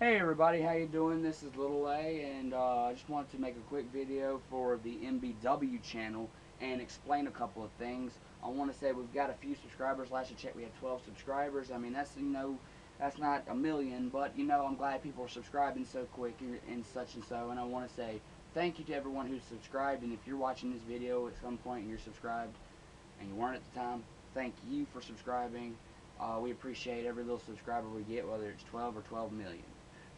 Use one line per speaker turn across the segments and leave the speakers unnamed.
Hey everybody, how you doing? This is Lil A, and I just wanted to make a quick video for the MBW channel and explain a couple of things. I want to say we've got a few subscribers. Last I checked, we had 12 subscribers. I mean, that's not a million, but I'm glad people are subscribing so quick and such and so. And I want to say thank you to everyone who's subscribed. And if you're watching this video at some point and you're subscribed and you weren't at the time, thank you for subscribing. We appreciate every little subscriber we get, whether it's 12 or 12 million.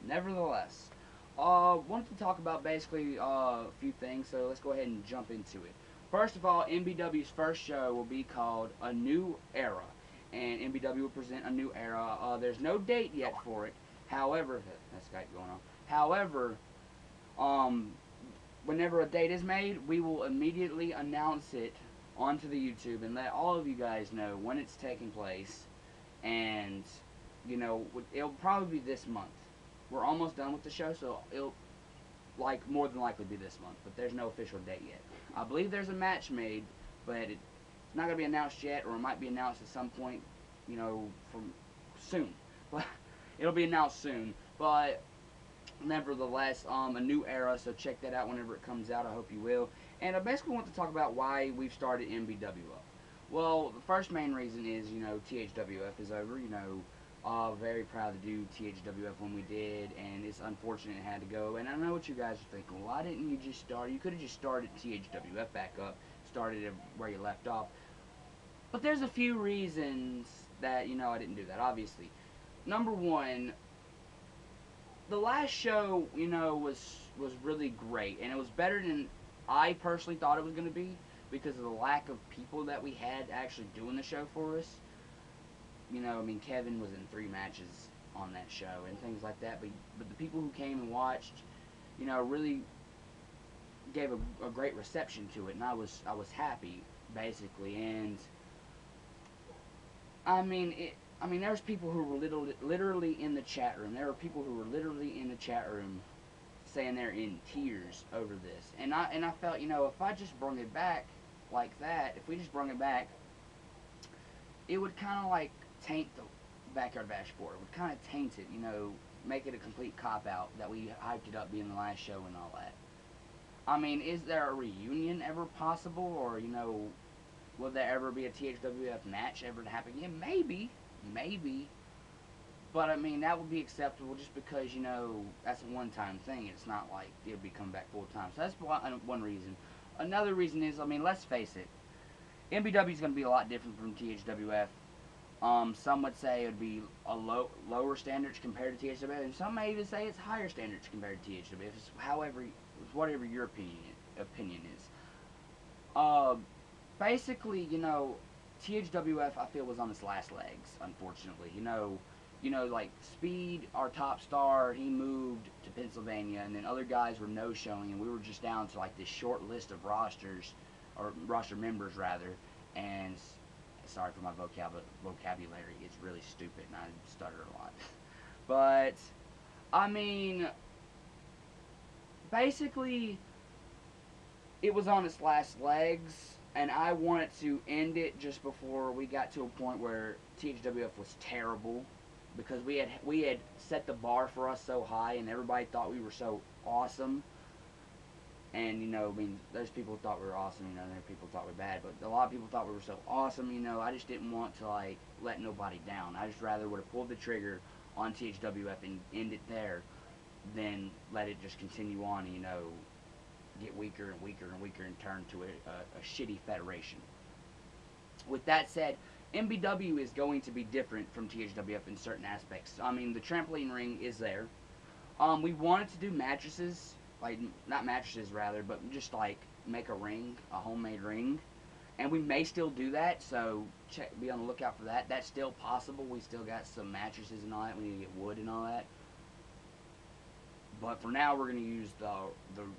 Nevertheless, wanted to talk about basically a few things, so let's go ahead and jump into it. First of all, MBW's first show will be called A New Era, and MBW will present a new era. There's no date yet for it. However, that's Skype going on. However, um, whenever a date is made, we will immediately announce it onto the YouTube and let all of you guys know when it's taking place. And it'll probably be this month. We're almost done with the show, so it'll more than likely be this month, but there's no official date yet. I believe there's a match made, but it's not going to be announced yet, or it might be announced at some point, from soon. But it'll be announced soon. But nevertheless, a new era, so check that out whenever it comes out. I hope you will. And I basically want to talk about why we've started MBW up. Well, the first main reason is, THWF is over. Very proud to do THWF when we did, and it's unfortunate it had to go. And I know what you guys are thinking. Why didn't you just start? You could have just started THWF back up, started it where you left off. But there's a few reasons that, I didn't do that, obviously. Number one, the last show, was really great, and it was better than I personally thought it was going to be because of the lack of people that we had actually doing the show for us. Kevin was in 3 matches on that show and things like that, but the people who came and watched, really gave a great reception to it, and I was happy basically. And there's people who were literally in the chat room. There were people who were literally in the chat room saying they're in tears over this. And I felt, if I just brought it back like that, if we just brought it back, it would kind of like taint the Backyard Bash 4. It would kind of taint it, make it a complete cop-out that we hyped it up being the last show and all that. Is there a reunion ever possible? Or, will there ever be a THWF match ever to happen again? Maybe. But that would be acceptable just because that's a one-time thing. It's not like it'll be coming back full time. So that's one reason. Another reason is, let's face it, MBW is going to be a lot different from THWF. Some would say it would be a lower standards compared to THWF, and some may even say it's higher standards compared to THWF. It's whatever your opinion is. Basically, THWF I feel was on its last legs, unfortunately. Like Speed, our top star, he moved to Pennsylvania, and then other guys were no-showing, and we were just down to like this short list of rosters, or roster members rather. And sorry for my vocabulary, it's really stupid, and I stutter a lot. But basically, it was on its last legs, and I wanted to end it just before we got to a point where THWF was terrible, because we had set the bar for us so high, and everybody thought we were so awesome. And those people thought we were awesome, and other people thought we were bad, but a lot of people thought we were so awesome. I just didn't want to like let nobody down. I just rather would have pulled the trigger on THWF and end it there than let it just continue on and get weaker and weaker and weaker and turn to a shitty federation. With that said, MBW is going to be different from THWF in certain aspects. The trampoline ring is there. We wanted to do mattresses, like, not mattresses rather, but just like make a ring, a homemade ring. And we may still do that, so be on the lookout for that. That's still possible. We still got some mattresses and all that. We need to get wood and all that. But for now, we're going to use the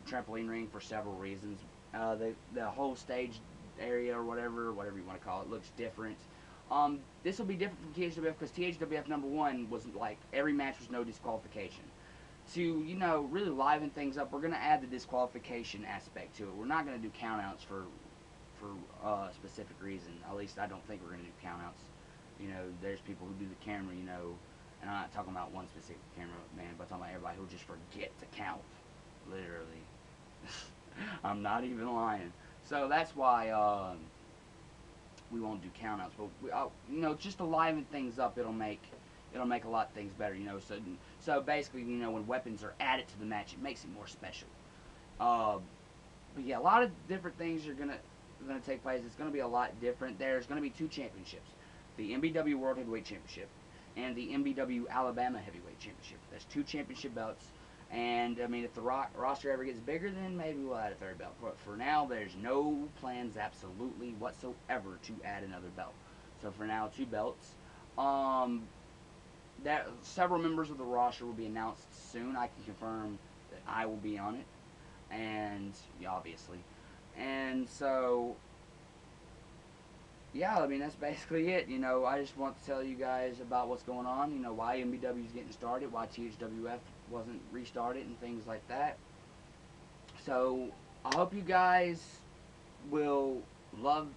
trampoline ring for several reasons. The whole stage area or whatever you want to call it, looks different. This will be different from THWF because THWF number 1 was like every match was no disqualification. To really liven things up, we're going to add the disqualification aspect to it. We're not going to do countouts for a specific reason. At least I don't think we're going to do countouts. There's people who do the camera, And I'm not talking about one specific cameraman, but I'm talking about everybody who just forget to count. Literally. I'm not even lying. So that's why we won't do countouts, but you know, just to liven things up, it'll make a lot of things better. You know, so basically, you know, when weapons are added to the match, it makes it more special. But yeah, a lot of different things are gonna take place. It's gonna be a lot different. There's gonna be two championships: the MBW World Heavyweight Championship and the MBW Alabama Heavyweight Championship. There's two championship belts. And, I mean, if the roster ever gets bigger, then maybe we'll add a third belt. But for now, there's no plans absolutely whatsoever to add another belt. So for now, two belts. Several members of the roster will be announced soon. I can confirm that I will be on it. And, yeah, obviously. And so, yeah, I mean, that's basically it. You know, I just want to tell you guys about what's going on. You know, why MBW is getting started, why THWF wasn't restarted, and things like that. So, I hope you guys will love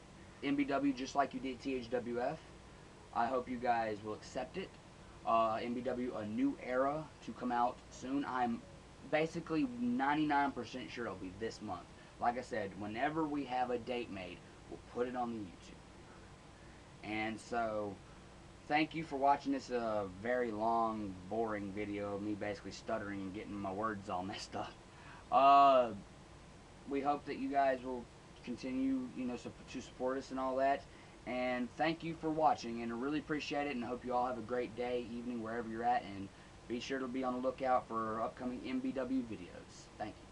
MBW just like you did THWF. I hope you guys will accept it. MBW, a new era to come out soon. I'm basically 99% sure it'll be this month. Like I said, whenever we have a date made, we'll put it on the YouTube. And so, thank you for watching this very long, boring video of me basically stuttering and getting my words all messed up. We hope that you guys will continue, you know, to support us and all that. And thank you for watching, and I really appreciate it, and I hope you all have a great day, evening, wherever you're at, and be sure to be on the lookout for upcoming MBW videos. Thank you.